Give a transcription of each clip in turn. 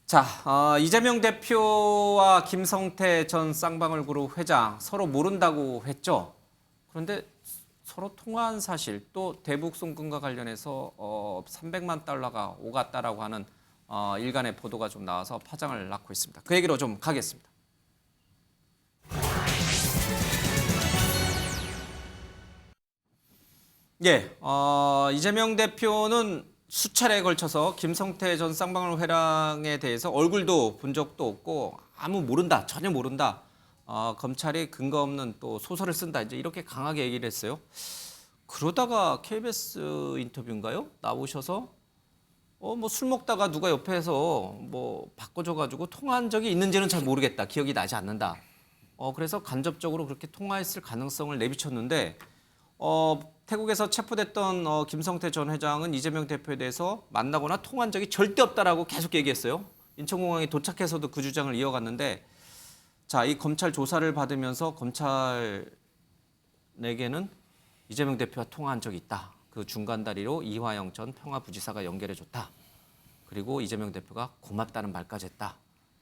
자, 이재명 대표와 김성태 전 쌍방울그룹 회장 서로 모른다고 했죠. 그런데 서로 통화한 사실 또 대북 송금과 관련해서 300만 달러가 오갔다라고 하는 일간의 보도가 좀 나와서 파장을 낳고 있습니다. 그 얘기로 좀 가겠습니다. 예, 이재명 대표는 수차례에 걸쳐서 김성태 전 쌍방울 회장에 대해서 얼굴도 본 적도 없고 모른다, 전혀 모른다. 검찰이 근거 없는 또 소설을 쓴다. 이제 이렇게 강하게 얘기를 했어요. 그러다가 KBS 인터뷰인가요? 나오셔서 뭐 술 먹다가 누가 옆에서 뭐 바꿔줘가지고 통화한 적이 있는지는 잘 모르겠다. 기억이 나지 않는다. 그래서 간접적으로 그렇게 통화했을 가능성을 내비쳤는데 태국에서 체포됐던 김성태 전 회장은 이재명 대표에 대해서 만나거나 통화한 적이 절대 없다라고 계속 얘기했어요. 인천공항에 도착해서도 그 주장을 이어갔는데 자, 이 검찰 조사를 받으면서 검찰에게는 이재명 대표와 통화한 적이 있다. 그 중간 다리로 이화영 전 평화부지사가 연결해줬다. 그리고 이재명 대표가 고맙다는 말까지 했다.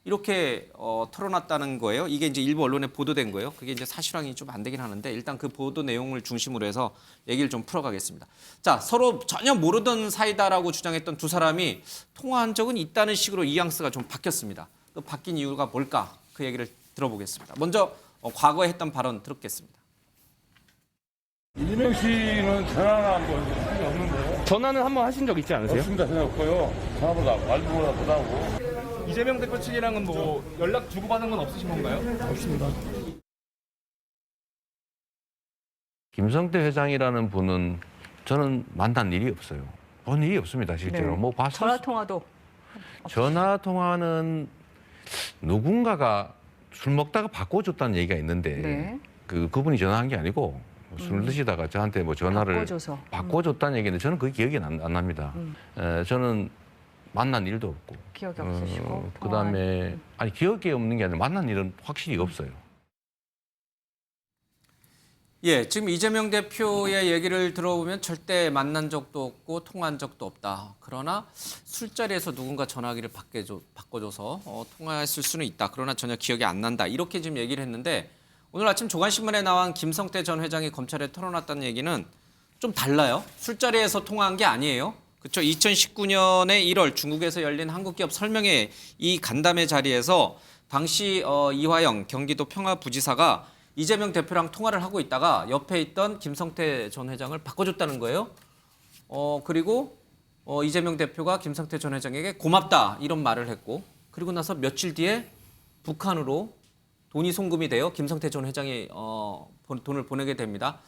이렇게 털어놨다는 거예요. 이게 이제 일부 언론에 보도된 거예요. 그게 이제 사실황이 좀 안 되긴 하는데 일단 그 보도 내용을 중심으로 해서 얘기를 좀 풀어가겠습니다. 자, 서로 전혀 모르던 사이다라고 주장했던 두 사람이 통화한 적은 있다는 식으로 뉘앙스가 좀 바뀌었습니다. 그 바뀐 이유가 뭘까? 그 얘기를 들어보겠습니다. 먼저 과거에 했던 발언 들었겠습니다. 이재명 씨는 전화는 한번 한게 없는데요? 전화는 한번 하신 적 있지 않으세요? 없습니다. 전화 없고요. 전화보다 말보다 못하고. 이재명 대표 측이랑은 뭐 연락 주고받은 건 없으신 건가요? 없습니다. 김성태 회장이라는 분은 저는 만난 일이 없어요. 본 일이 없습니다, 실제로. 네. 뭐 봐서 전화 통화도 전화 통화는 누군가가 술 먹다가 바꿔줬다는 얘기가 있는데 네. 그분이 전화한 게 아니고 술 드시다가 저한테 뭐 전화를 바꿔줘서. 바꿔줬다는 얘기인데 저는 그 기억이 안 납니다. 저는 만난 일도 없고. 기억이 없으시고. 그다음에 아니 기억이 없는 게 아니라 만난 일은 확실히 없어요. 예, 지금 이재명 대표의 얘기를 들어보면 절대 만난 적도 없고 통화한 적도 없다. 그러나 술자리에서 누군가 전화기를 바꿔줘서 통화했을 수는 있다. 그러나 전혀 기억이 안 난다. 이렇게 지금 얘기를 했는데 오늘 아침 조간신문에 나온 김성태 전 회장이 검찰에 털어놨다는 얘기는 좀 달라요. 술자리에서 통화한 게 아니에요. 그렇죠. 2019년에 1월 중국에서 열린 한국기업 설명회 이 간담회 자리에서 당시 이화영 경기도 평화부지사가 이재명 대표랑 통화를 하고 있다가 옆에 있던 김성태 전 회장을 바꿔줬다는 거예요. 그리고 이재명 대표가 김성태 전 회장에게 고맙다 이런 말을 했고 그리고 나서 며칠 뒤에 북한으로 돈이 송금이 되어 김성태 전 회장이 돈을 보내게 됩니다.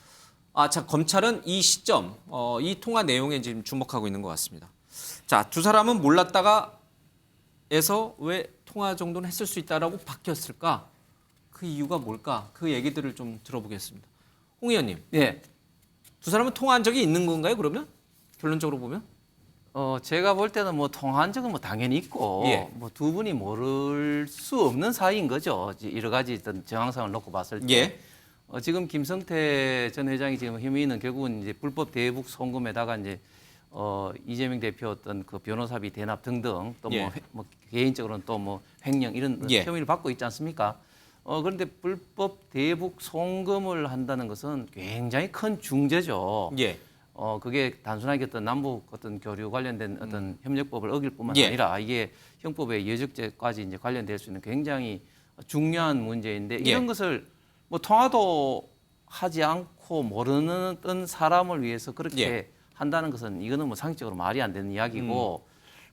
자, 검찰은 이 시점, 이 통화 내용에 지금 주목하고 있는 것 같습니다. 자, 두 사람은 몰랐다가 에서 왜 통화 정도는 했을 수 있다라고 바뀌었을까? 그 이유가 뭘까? 그 얘기들을 좀 들어보겠습니다. 홍 의원님, 예. 두 사람은 통화한 적이 있는 건가요? 그러면 결론적으로 보면? 제가 볼 때는 뭐 통화한 적은 뭐 당연히 있고, 예. 뭐 두 분이 모를 수 없는 사이인 거죠. 여러 가지 어떤 정황상을 놓고 봤을 때. 예. 지금 김성태 전 회장이 지금 혐의 있는 결국은 이제 불법 대북 송금에다가 이제 이재명 대표 어떤 그 변호사비 대납 등등 또 뭐 예. 뭐 개인적으로는 또 뭐 횡령 이런 예. 혐의를 받고 있지 않습니까? 그런데 불법 대북 송금을 한다는 것은 굉장히 큰 중죄죠. 예. 그게 단순하게 어떤 남북 어떤 교류 관련된 어떤 협력법을 어길 뿐만 예. 아니라 이게 형법의 여적죄까지 이제 관련될 수 있는 굉장히 중요한 문제인데 예. 이런 것을 뭐 통화도 하지 않고 모르는 어떤 사람을 위해서 그렇게 예. 한다는 것은 이거는 뭐 상식적으로 말이 안 되는 이야기고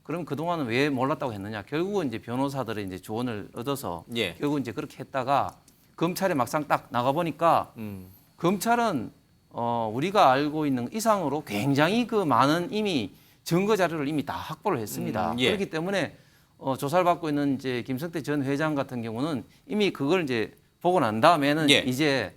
그럼 그동안은 왜 몰랐다고 했느냐? 결국은 이제 변호사들의 이제 조언을 얻어서 예. 결국 이제 그렇게 했다가 검찰에 막상 딱 나가 보니까 검찰은 우리가 알고 있는 이상으로 굉장히 그 많은 이미 증거 자료를 이미 다 확보를 했습니다. 예. 그렇기 때문에 조사를 받고 있는 이제 김성태 전 회장 같은 경우는 이미 그걸 이제 보고 난 다음에는 예. 이제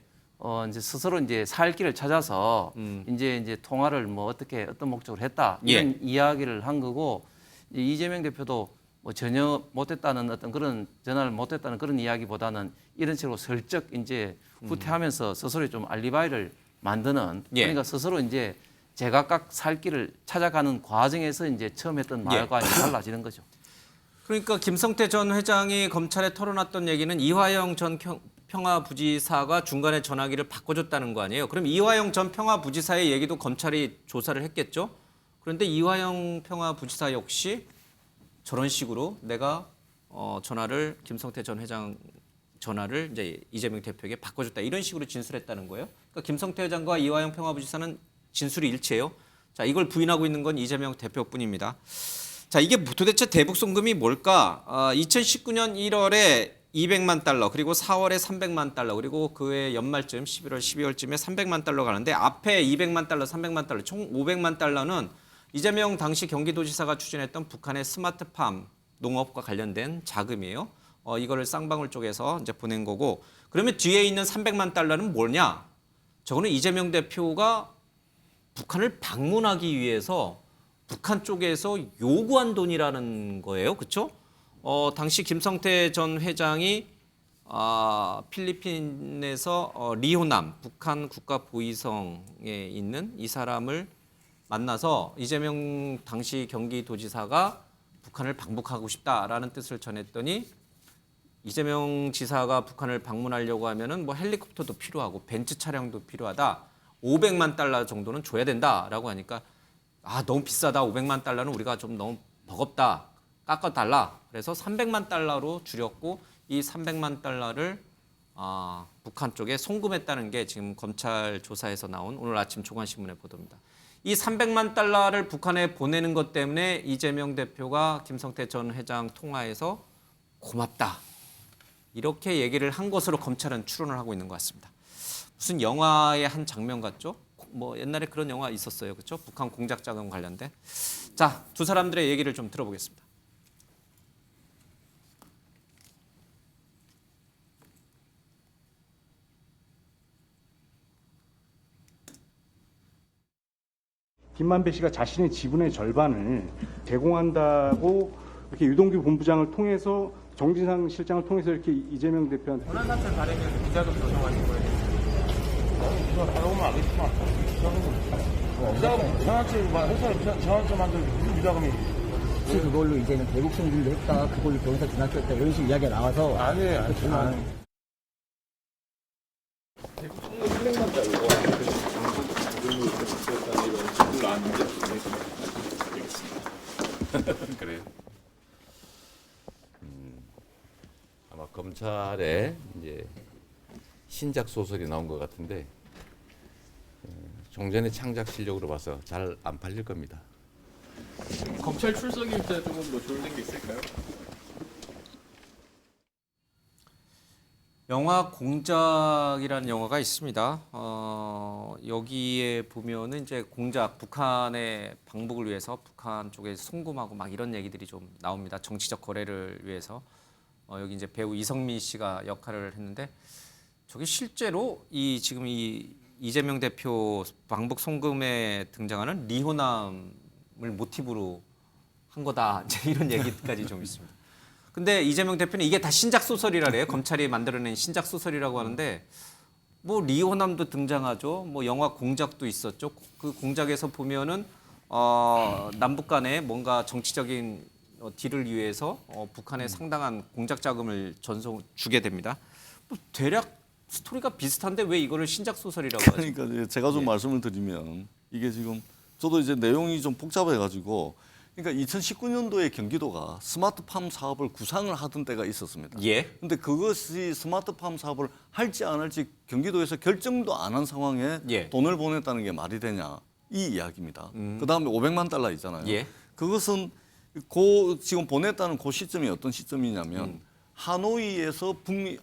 스스로 이제 살 길을 찾아서 이제 통화를 뭐 어떤 목적으로 했다 이런 이야기를 한 거고 이재명 대표도 뭐 전혀 못했다는 어떤 그런 전화를 못했다는 그런 이야기보다는 이런 식으로 슬쩍 이제 후퇴하면서 스스로 좀 알리바이를 만드는 예. 그러니까 스스로 이제 제각각 살 길을 찾아가는 과정에서 이제 처음 했던 말과 이제 달라지는 거죠. 그러니까 김성태 전 회장이 검찰에 털어놨던 얘기는 이화영 전 평화부지사가 중간에 전화기를 바꿔줬다는 거 아니에요? 그럼 이화영 전 평화부지사의 얘기도 검찰이 조사를 했겠죠? 그런데 이화영 평화부지사 역시 저런 식으로 내가 전화를 김성태 전 회장 전화를 이제 이재명 대표에게 바꿔줬다 이런 식으로 진술했다는 거예요. 그러니까 김성태 회장과 이화영 평화부지사는 진술이 일치해요. 자, 이걸 부인하고 있는 건 이재명 대표뿐입니다. 자, 이게 도대체 대북 송금이 뭘까? 2019년 1월에 200만 달러, 그리고 4월에 300만 달러, 그리고 그해 연말쯤 11월, 12월쯤에 300만 달러 가는데 앞에 200만 달러, 300만 달러, 총 500만 달러는 이재명 당시 경기도지사가 추진했던 북한의 스마트팜 농업과 관련된 자금이에요. 이거를 쌍방울 쪽에서 이제 보낸 거고, 그러면 뒤에 있는 300만 달러는 뭐냐? 저거는 이재명 대표가 북한을 방문하기 위해서 북한 쪽에서 요구한 돈이라는 거예요. 그렇죠? 당시 김성태 전 회장이 필리핀에서 리호남 북한 국가보위성에 있는 이 사람을 만나서 이재명 당시 경기도지사가 북한을 방북하고 싶다라는 뜻을 전했더니 이재명 지사가 북한을 방문하려고 하면은 뭐 헬리콥터도 필요하고 벤츠 차량도 필요하다. 500만 달러 정도는 줘야 된다라고 하니까 너무 비싸다. 500만 달러는 우리가 좀 너무 버겁다. 깎아달라. 그래서 300만 달러로 줄였고 이 300만 달러를 북한 쪽에 송금했다는 게 지금 검찰 조사에서 나온 오늘 아침 조간신문의 보도입니다. 이 300만 달러를 북한에 보내는 것 때문에 이재명 대표가 김성태 전 회장 통화에서 고맙다. 이렇게 얘기를 한 것으로 검찰은 추론을 하고 있는 것 같습니다. 무슨 영화의 한 장면 같죠? 뭐 옛날에 그런 영화 있었어요. 그렇죠? 북한 공작 자금 관련된. 자, 두 사람들의 얘기를 좀 들어보겠습니다. 김만배 씨가 자신의 지분의 절반을 제공한다고 이렇게 유동규 본부장을 통해서 정진상 실장을 통해서 이렇게 이재명 대표한테 권한사찰 발행해서 비자금 조성하신 거예요. 이거 하려면 알겠지만 비자금 전환점 회사를 전환점 만들기 무슨 비자금이 혹시 그걸로 이제는 대북 송금도 했다, 그걸로 변호사 지났었다 이런 식으로 이야기가 나와서 아니에요. 그래요. 아마 검찰에 이제 신작 소설이 나온 것 같은데 종전의 창작 실력으로 봐서 잘 안 팔릴 겁니다. 검찰 출석일 때 조금 뭐 조율된 게 있을까요? 영화 공작이라는 영화가 있습니다. 여기에 보면은 이제 공작 북한의 방북을 위해서 북한 쪽에 송금하고 막 이런 얘기들이 좀 나옵니다. 정치적 거래를 위해서 여기 이제 배우 이성민 씨가 역할을 했는데 저게 실제로 지금 이 이재명 대표 방북 송금에 등장하는 리호남을 모티브로 한 거다. 이제 이런 얘기까지 좀 있습니다. 근데 이재명 대표는 이게 다 신작 소설이라 그래요. 검찰이 만들어낸 신작 소설이라고 하는데 뭐 리호남도 등장하죠. 뭐 영화 공작도 있었죠. 그 공작에서 보면은 남북 간에 뭔가 정치적인 딜을 위해서 북한에 상당한 공작 자금을 주게 됩니다. 뭐 대략 스토리가 비슷한데 왜 이거를 신작 소설이라고 하죠? 그러니까 이제 제가 좀 말씀을 드리면 이게 지금 저도 이제 내용이 좀 복잡해가지고 그러니까 2019년도에 경기도가 스마트팜 사업을 구상을 하던 때가 있었습니다. 예. 근데 그것이 스마트팜 사업을 할지 안 할지 경기도에서 결정도 안 한 상황에 예. 돈을 보냈다는 게 말이 되냐 이 이야기입니다. 그다음에 500만 달러 있잖아요. 예. 그것은 지금 보냈다는 그 시점이 어떤 시점이냐면 하노이에서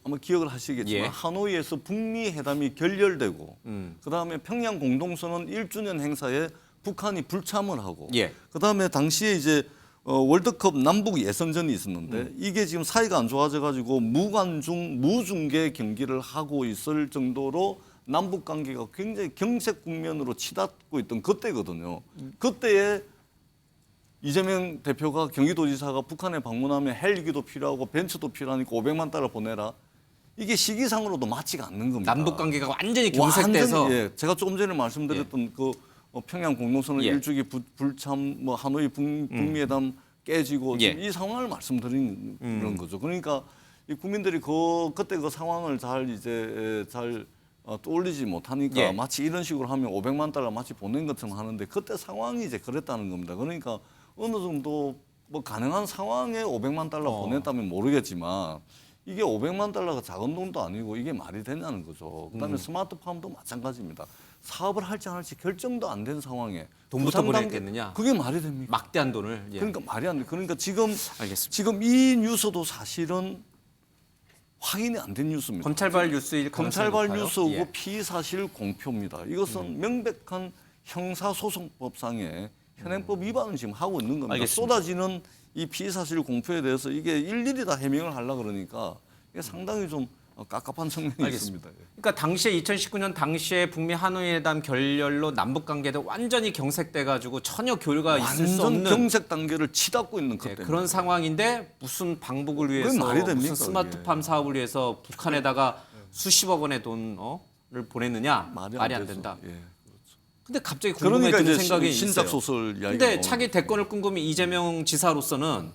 아마 기억을 하시겠지만 예. 하노이에서 북미 회담이 결렬되고 그다음에 평양 공동선언 1주년 행사에 북한이 불참을 하고 예. 그다음에 당시에 이제 월드컵 남북 예선전이 있었는데 이게 지금 사이가 안 좋아져 가지고 무중계 경기를 하고 있을 정도로 남북 관계가 굉장히 경색 국면으로 치닫고 있던 그때거든요. 그때에 이재명 대표가 경기도지사가 북한에 방문하면 헬기도 필요하고 벤츠도 필요하니까 500만 달러 보내라. 이게 시기상으로도 맞지가 않는 겁니다. 남북 관계가 완전히 경색돼서 완전히, 예, 제가 조금 전에 말씀드렸던 그 평양 공동선언 예. 1주기 불참, 뭐 하노이 북미회담 깨지고 예. 지금 이 상황을 말씀드리는 거죠. 그러니까 이 국민들이 그때 그 상황을 잘 떠올리지 못하니까 예. 마치 이런 식으로 하면 500만 달러 마치 보낸 것처럼 하는데 그때 상황이 이제 그랬다는 겁니다. 그러니까 어느 정도 뭐 가능한 상황에 500만 달러 보냈다면 모르겠지만 이게 500만 달러가 작은 돈도 아니고 이게 말이 되냐는 거죠. 그다음에 스마트팜도 마찬가지입니다. 사업을 할지 안 할지 결정도 안 된 상황에 돈부터 부상 단계- 보냈겠느냐? 그게 말이 됩니까? 막대한 돈을. 예. 그러니까 말이 안 돼. 그러니까 지금 알겠습니다. 이 뉴스도 사실은 확인이 안 된 뉴스입니다. 검찰발 뉴스일 가능성이 검찰발 높아요. 뉴스고 예. 피사실 공표입니다. 이것은 명백한 형사소송법상의 현행법 위반을 지금 하고 있는 겁니다. 알겠습니다. 쏟아지는 이 피사실 공표에 대해서 이게 일일이 다 해명을 하려고 그러니까 이게 상당히 좀 깝깝한 측면이 알겠습니다. 있습니다. 그러니까 당시에 2019년 당시에 북미 하노이회담 결렬로 남북 관계도 완전히 경색돼 가지고 전혀 교류가 있을 수 완전 없는 경색 단계를 치닫고 있는 예, 그때 그런 상황인데 무슨 방북을 위해서 말이 됩니까, 무슨 스마트팜 사업을 위해서 북한에다가 수십억 원의 돈을 보냈느냐 말이 안 되죠. 된다. 예. 근데 갑자기 그러니까 궁금해지는 이제 생각이 신작 있어요. 소설 이야기가 근데 나오는 차기 대권을 꿈꾸는 이재명 지사로서는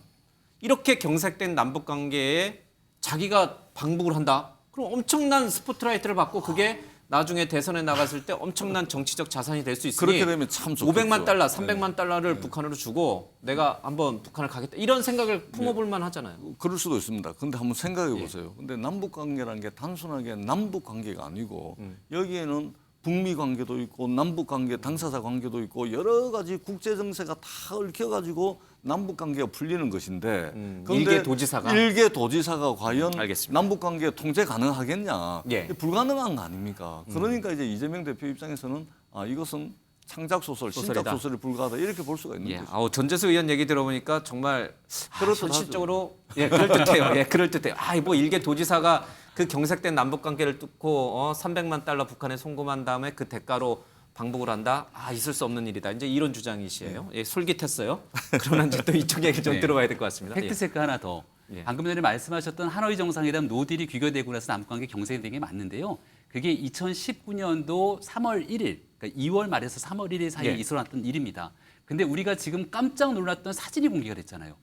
이렇게 경색된 남북 관계에 자기가 방북을 한다. 그럼 엄청난 스포트라이트를 받고 그게 나중에 대선에 나갔을 때 엄청난 정치적 자산이 될 수 있으니 그렇게 되면 참 좋겠죠. 500만 달러, 300만 달러를 북한으로 주고 내가 한번 북한을 가겠다. 이런 생각을 품어볼 만 하잖아요. 그럴 수도 있습니다. 근데 한번 생각해 보세요. 근데 남북 관계라는 게 단순하게 남북 관계가 아니고 여기에는 북미 관계도 있고 남북 관계 당사자 관계도 있고 여러 가지 국제 정세가 다 얽혀 가지고 남북 관계가 풀리는 것인데 그런데 일개 도지사가 과연 알겠습니다. 남북 관계 통제 가능하겠냐? 예. 불가능한 거 아닙니까? 그러니까 이제 이재명 대표 입장에서는 이것은 창작 소설, 신작 소설이다. 소설에 불과하다 이렇게 볼 수가 있는 예, 거죠. 전재수 의원 얘기 들어보니까 정말 그렇더라고요. 현실적으로 그럴듯해요. 예, 그럴듯해요. 뭐 일개 도지사가 그 경색된 남북 관계를 뚫고 300만 달러 북한에 송금한 다음에 그 대가로 방북을 한다. 있을 수 없는 일이다. 이제 이런 주장이시에요. 예, 솔깃했어요. 그러나 이제 또 이쪽 얘기 좀 네. 들어봐야 될 것 같습니다. 예. 팩트체크 하나 더. 예. 방금 전에 말씀하셨던 하노이 정상회담 노딜이 귀결되고 나서 남북관계 경색된 게 맞는데요. 그게 2019년도 3월 1일, 그러니까 2월 말에서 3월 1일 사이에 예. 있어났던 일입니다. 근데 우리가 지금 깜짝 놀랐던 사진이 공개가 됐잖아요.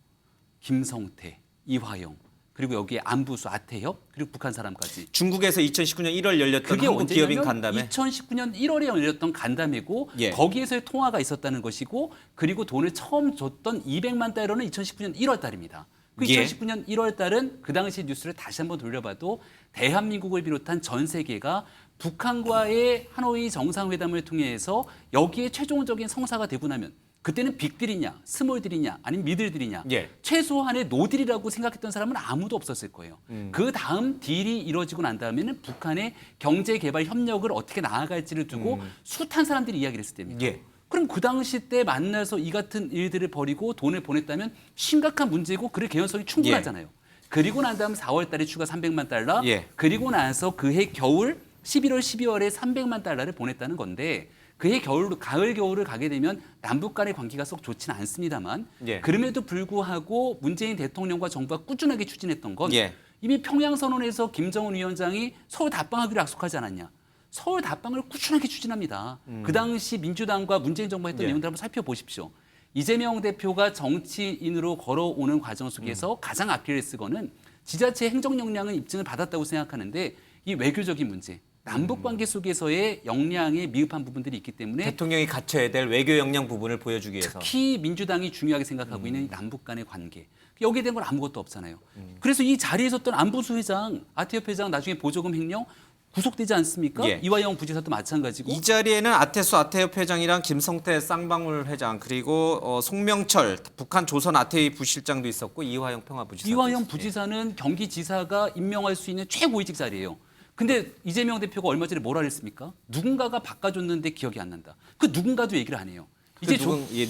김성태, 이화영, 그리고 여기에 안부수, 아태협, 그리고 북한 사람까지. 중국에서 2019년 1월 열렸던 그게 한국 기업인 언제냐면 간담회. 2019년 1월에 열렸던 간담회고 예. 거기에서의 통화가 있었다는 것이고 그리고 돈을 처음 줬던 200만 달러는 2019년 1월 달입니다. 그 예. 2019년 1월 달은 그 당시 뉴스를 다시 한번 돌려봐도 대한민국을 비롯한 전 세계가 북한과의 하노이 정상회담을 통해서 여기에 최종적인 성사가 되고 나면 그때는 빅딜이냐, 스몰딜이냐, 아니면 미들딜이냐. 예. 최소한의 노딜이라고 생각했던 사람은 아무도 없었을 거예요. 그 다음 딜이 이루어지고 난 다음에는 북한의 경제 개발 협력을 어떻게 나아갈지를 두고 숱한 사람들이 이야기를 했을 때입니다. 예. 그럼 그 당시 때 만나서 이 같은 일들을 벌이고 돈을 보냈다면 심각한 문제고 그럴 개연성이 충분하잖아요. 그리고 난 다음 4월 달에 추가 300만 달러, 예. 그리고 나서 그해 겨울 11월, 12월에 300만 달러를 보냈다는 건데 그해 가을 겨울을 가게 되면 남북 간의 관계가 썩 좋지는 않습니다만 예. 그럼에도 불구하고 문재인 대통령과 정부가 꾸준하게 추진했던 건 예. 이미 평양선언에서 김정은 위원장이 서울 답방하기로 약속하지 않았냐. 서울 답방을 꾸준하게 추진합니다. 그 당시 민주당과 문재인 정부가 했던 예. 내용들 한번 살펴보십시오. 이재명 대표가 정치인으로 걸어오는 과정 속에서 가장 아킬레스건은 지자체 행정 역량은 입증을 받았다고 생각하는데 이 외교적인 문제, 남북 관계 속에서의 역량에 미흡한 부분들이 있기 때문에 대통령이 갖춰야 될 외교 역량 부분을 보여주기 위해서. 특히 민주당이 중요하게 생각하고 있는 이 남북 간의 관계. 여기에 대한 건 아무것도 없잖아요. 그래서 이 자리에 있었던 안보수 회장, 아태협 회장 나중에 보조금 횡령 구속되지 않습니까? 예. 이화영 부지사도 마찬가지고. 이 자리에는 아태협 회장이랑 김성태 쌍방울 회장 그리고 송명철 북한 조선 아태이 부실장도 있었고 이화영 평화부지사. 이화영 부지사는 경기지사가 임명할 수 있는 최고위직 자리예요. 근데 이재명 대표가 얼마 전에 뭐라 그랬습니까? 누군가가 바꿔줬는데 기억이 안 난다. 그 누군가도 얘기를 안 해요. 이제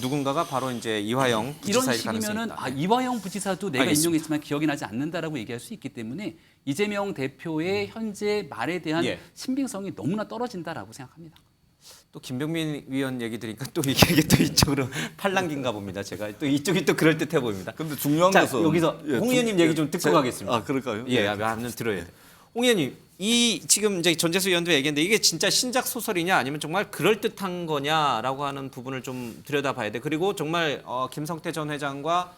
누군가가 바로 이제 이화영 이런 부지사일 가능성이 식이면은 있다. 이화영 부지사도 내가 알겠습니다. 임명했지만 기억이 나지 않는다라고 얘기할 수 있기 때문에 이재명 대표의 현재 말에 대한 예. 신빙성이 너무나 떨어진다라고 생각합니다. 또 김병민 위원 얘기 들으니까 또 이게 또 이쪽으로 팔랑기인가 봅니다. 제가 또 이쪽이 또 그럴 듯해 보입니다. 근데 중요한 자, 것은 여기서 홍 의원님 얘기 좀 듣고 가겠습니다. 그럴까요? 예, 한번 들어야 돼요. 홍 의원님, 이 지금 이제 전재수 의원도 얘기했는데 이게 진짜 신작 소설이냐 아니면 정말 그럴 듯한 거냐라고 하는 부분을 좀 들여다봐야 돼. 그리고 정말 김성태 전 회장과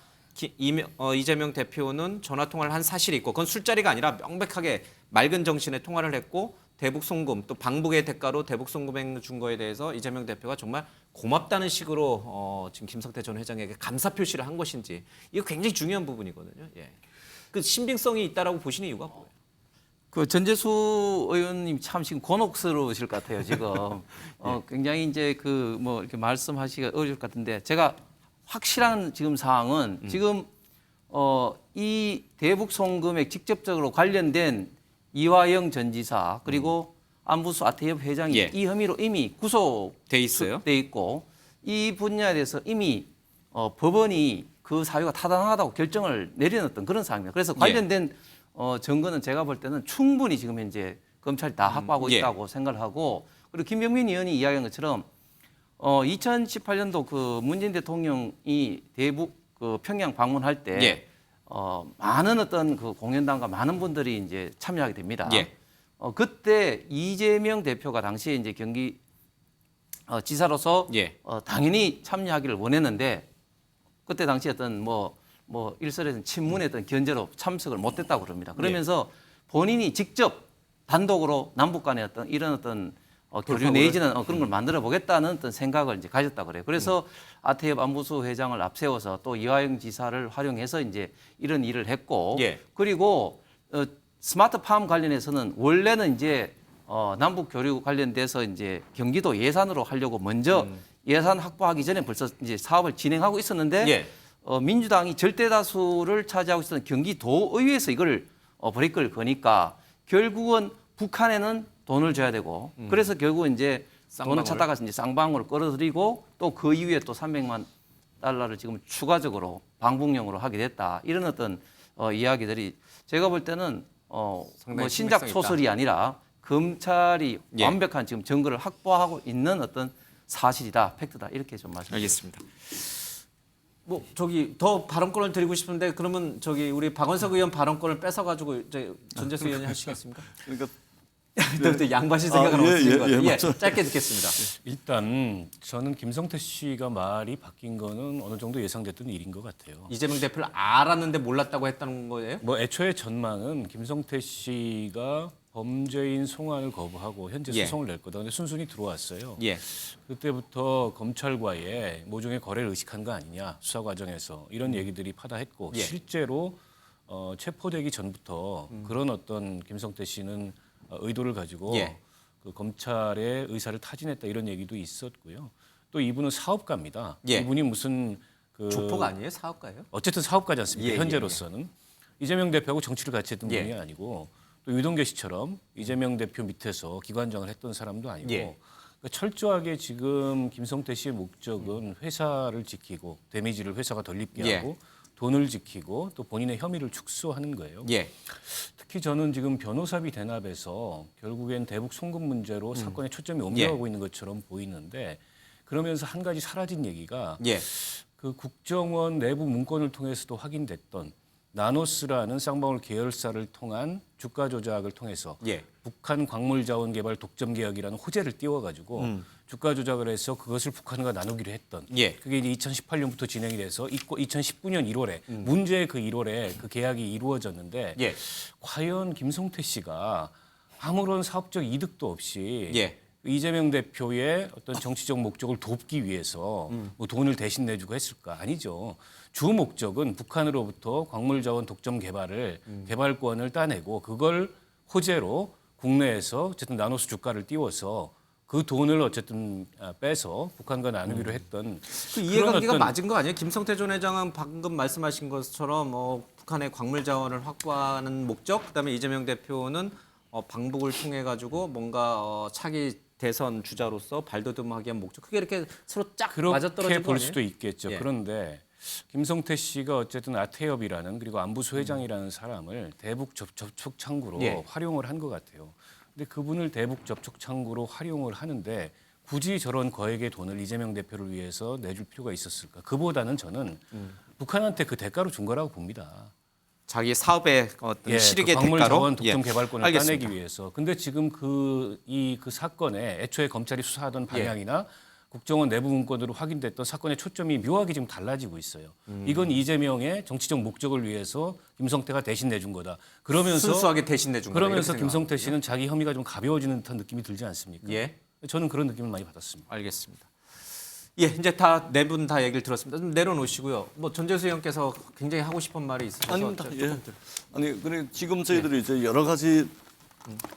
이재명 대표는 전화 통화를 한 사실이 있고 그건 술자리가 아니라 명백하게 맑은 정신에 통화를 했고 대북 송금 또 방북의 대가로 대북 송금액 준 거에 대해서 이재명 대표가 정말 고맙다는 식으로 지금 김성태 전 회장에게 감사 표시를 한 것인지 이거 굉장히 중요한 부분이거든요. 예. 그 신빙성이 있다라고 보시는 이유가 뭐예요? 그 전재수 의원님 참 지금 곤혹스러우실 것 같아요 지금. 굉장히 이제 그 뭐 이렇게 말씀하시기가 어려울 것 같은데 제가 확실한 지금 사항은 지금 이 대북 송금액 직접적으로 관련된 이화영 전 지사 그리고 안부수 아태협 회장이 예. 이 혐의로 이미 구속돼 있어요. 있고 이 분야에 대해서 이미 법원이 그 사유가 타당하다고 결정을 내려놨던 그런 상황입니다. 그래서 관련된 증거는 제가 볼 때는 충분히 지금 현재 검찰이 다 확보하고 예. 있다고 생각을 하고 그리고 김병민 의원이 이야기한 것처럼 2018년도 그 문재인 대통령이 대북 그 평양 방문할 때 예. 많은 어떤 그 공연단과 많은 분들이 이제 참여하게 됩니다. 예. 그때 이재명 대표가 당시에 이제 경기 지사로서 예. 당연히 참여하기를 원했는데 그때 당시 어떤 뭐 일설에서는 친문의 어떤 견제로 참석을 못했다고 그럽니다. 그러면서 본인이 직접 단독으로 남북 간의 어떤 이런 어떤 교류 내지는 그런 걸 만들어 보겠다는 어떤 생각을 이제 가졌다 그래요. 그래서 아태협 안부수 회장을 앞세워서 또 이화영 지사를 활용해서 이제 이런 일을 했고 예. 그리고 스마트팜 관련해서는 원래는 이제 남북 교류 관련돼서 이제 경기도 예산으로 하려고 먼저 예산 확보하기 전에 벌써 이제 사업을 진행하고 있었는데 예. 민주당이 절대 다수를 차지하고 있었던 경기도의회에서 이걸 브레이크를 거니까 결국은 북한에는 돈을 줘야 되고 그래서 결국은 이제 돈을 찾다가 이제 쌍방울을 끌어들이고 또 그 이후에 또 300만 달러를 지금 추가적으로 방북용으로 하게 됐다 이런 어떤 이야기들이 제가 볼 때는 뭐 신작 신빙성이 소설이 아니라 검찰이 예. 완벽한 지금 증거를 확보하고 있는 어떤 사실이다, 팩트다 이렇게 좀 말씀드립니다. 알겠습니다. 뭐 저기 더 발언권을 드리고 싶은데 그러면 저기 우리 박원석 의원 발언권을 뺏어가지고 이제 전재수 의원이 하시겠습니까? 그러니까 또 양반실 생각은 예, 없으신 예, 것 같아요. 예, 예, 맞아요. 짧게 듣겠습니다. 일단 저는 김성태 씨가 말이 바뀐 거는 어느 정도 예상됐던 일인 것 같아요. 이재명 대표를 알았는데 몰랐다고 했다는 거예요? 뭐 애초에 전망은 김성태 씨가 범죄인 송환을 거부하고 현재 예. 소송을 낼 거다. 근데 순순히 들어왔어요. 예. 그때부터 검찰과의 모종의 거래를 의식한 거 아니냐 수사 과정에서 이런 얘기들이 파다했고 예. 실제로 체포되기 전부터 그런 어떤 김성태 씨는 의도를 가지고 예. 그 검찰의 의사를 타진했다 이런 얘기도 있었고요. 또 이분은 사업가입니다. 예. 이분이 무슨 그 조폭 아니에요? 사업가예요? 어쨌든 사업가지 않습니까? 예, 현재로서는 이재명 대표하고 정치를 같이 했던 예. 분이 아니고 또 유동계 씨처럼 이재명 대표 밑에서 기관장을 했던 사람도 아니고 예. 그러니까 철저하게 지금 김성태 씨의 목적은 회사를 지키고 데미지를 회사가 덜 입게 예. 하고 돈을 지키고 또 본인의 혐의를 축소하는 거예요. 예. 특히 저는 지금 변호사비 대납에서 결국엔 대북 송금 문제로 사건의 초점이 옮겨가고 있는 것처럼 보이는데 그러면서 한 가지 사라진 얘기가 예. 그 국정원 내부 문건을 통해서도 확인됐던 나노스라는 쌍방울 계열사를 통한 주가 조작을 통해서 예. 북한 광물자원 개발 독점 계약이라는 호재를 띄워가지고 주가 조작을 해서 그것을 북한과 나누기로 했던 예. 그게 이제 2018년부터 진행이 돼서 2019년 1월에 문제의 그 1월에 그 계약이 이루어졌는데 예. 과연 김성태 씨가 아무런 사업적 이득도 없이 예. 이재명 대표의 어떤 정치적 목적을 돕기 위해서 뭐 돈을 대신 내주고 했을까? 아니죠. 주 목적은 북한으로부터 광물자원 독점 개발을 개발권을 따내고 그걸 호재로 국내에서 어쨌든 나노스 주가를 띄워서 그 돈을 어쨌든 빼서 북한과 나누기로 했던 그 이해관계가 어떤 맞은 거 아니에요? 김성태 전 회장은 방금 말씀하신 것처럼 북한의 광물 자원을 확보하는 목적, 그다음에 이재명 대표는 방북을 통해 가지고 뭔가 차기 대선 주자로서 발돋움하기 위한 목적. 그게 이렇게 서로 쫙 그렇게 맞아떨어진 거 볼 아니에요? 수도 있겠죠. 예. 그런데 김성태 씨가 어쨌든 아태협이라는 그리고 안부수 회장이라는 사람을 대북 접촉 창구로 예. 활용을 한 것 같아요. 근데 그분을 대북 접촉 창구로 활용을 하는데 굳이 저런 거액의 돈을 이재명 대표를 위해서 내줄 필요가 있었을까? 그보다는 저는 북한한테 그 대가로 준 거라고 봅니다. 자기 사업의 어떤 실익의 그 광물 대가로 자원 독점 개발권을 알겠습니다. 따내기 위해서. 근데 지금 그 사건에 애초에 검찰이 수사하던 방향이나 국정원 내부 문건으로 확인됐던 사건의 초점이 묘하게 지금 달라지고 있어요. 이건 이재명의 정치적 목적을 위해서 김성태가 대신 내준 거다. 그러면서 순수하게 대신 내준 거다. 그러면서 이렇게 김성태 씨는 자기 혐의가 좀 가벼워지는 듯한 느낌이 들지 않습니까? 예. 저는 그런 느낌을 많이 받았습니다. 알겠습니다. 예, 이제 다 네 분 다 얘기를 들었습니다. 좀 내려놓으시고요. 뭐 전재수 의원께서 굉장히 하고 싶은 말이 있으셔서 아닙니다. 조금 예. 아니 그래 지금 저희들이 이제 여러 가지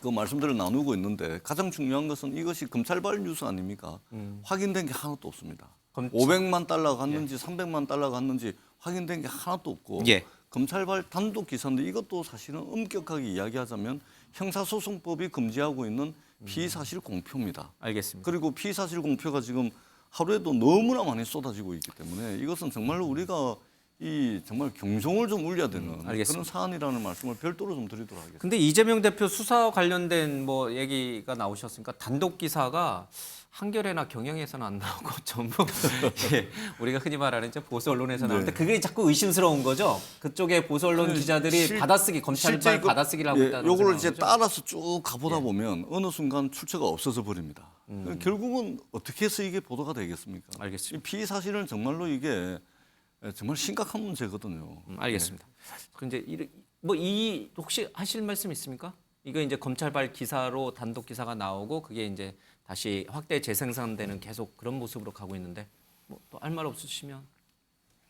그 말씀들을 나누고 있는데 가장 중요한 것은 이것이 검찰발 뉴스 아닙니까? 확인된 게 하나도 없습니다. 500만 달러 갔는지 300만 달러 갔는지 확인된 게 하나도 없고 예. 검찰발 단독 기사인데 이것도 사실은 엄격하게 이야기하자면 형사소송법이 금지하고 있는 피의사실 공표입니다. 알겠습니다. 그리고 피의사실 공표가 지금 하루에도 너무나 많이 쏟아지고 있기 때문에 이것은 정말로 우리가 이 정말 경종을 좀 울려야 되는 알겠습니다. 그런 사안이라는 말씀을 별도로 좀 드리도록 하겠습니다. 근데 이재명 대표 수사 관련된 뭐 얘기가 나오셨으니까 단독 기사가 한겨레나 경향에서는 안 나오고 전부 예, 우리가 흔히 말하는 이제 보수 언론에서 나오는데 그게 자꾸 의심스러운 거죠. 그쪽에 보수 언론 기자들이 받아쓰기 검찰발 받아쓰기를 하고 있다는 요거를 이제 거죠? 따라서 쭉 가보다 보면 어느 순간 출처가 없어져 버립니다. 결국은 어떻게 해서 이게 보도가 되겠습니까? 알겠습니다. 이 피의 사실은 정말로 이게 정말 심각한 문제거든요. 알겠습니다. 근데 뭐이 혹시 하실 말씀 있습니까? 이거 이제 검찰발 기사로 단독 기사가 나오고 그게 이제 다시 확대 재생산되는 계속 그런 모습으로 가고 있는데 뭐 또 할 말 없으시면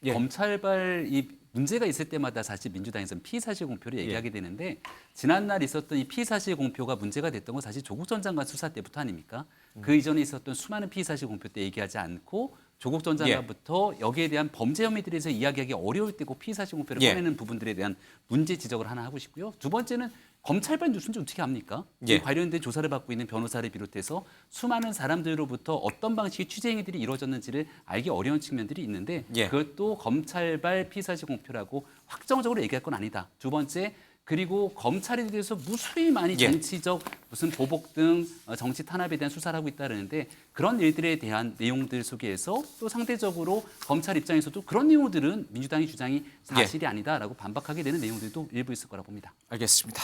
예. 검찰발 이 문제가 있을 때마다 사실 민주당에서는 피의사실 공표를 얘기하게 되는데 지난날 있었던 이 피의사실 공표가 문제가 됐던 건 사실 조국 전 장관 수사 때부터 아닙니까? 그 이전에 있었던 수많은 피의사실 공표 때 얘기하지 않고 조국 전 장관부터 여기에 대한 범죄 혐의들에 대해서 이야기하기 어려울 때고 피의사실 공표를 꺼내는 부분들에 대한 문제 지적을 하나 하고 싶고요. 두 번째는 검찰발 뉴스인지 어떻게 합니까? 예. 관련된 조사를 받고 있는 변호사를 비롯해서 수많은 사람들로부터 어떤 방식의 취재 행위들이 이루어졌는지를 알기 어려운 측면들이 있는데 그것도 검찰발 피의사실 공표라고 확정적으로 얘기할 건 아니다. 두 번째, 그리고 검찰에 대해서 무수히 많이 정치적 무슨 보복 등 정치 탄압에 대한 수사를 하고 있다는데 그런 일들에 대한 내용들 속에서 또 상대적으로 검찰 입장에서도 그런 내용들은 민주당의 주장이 사실이 아니다라고 반박하게 되는 내용들도 일부 있을 거라 봅니다. 알겠습니다.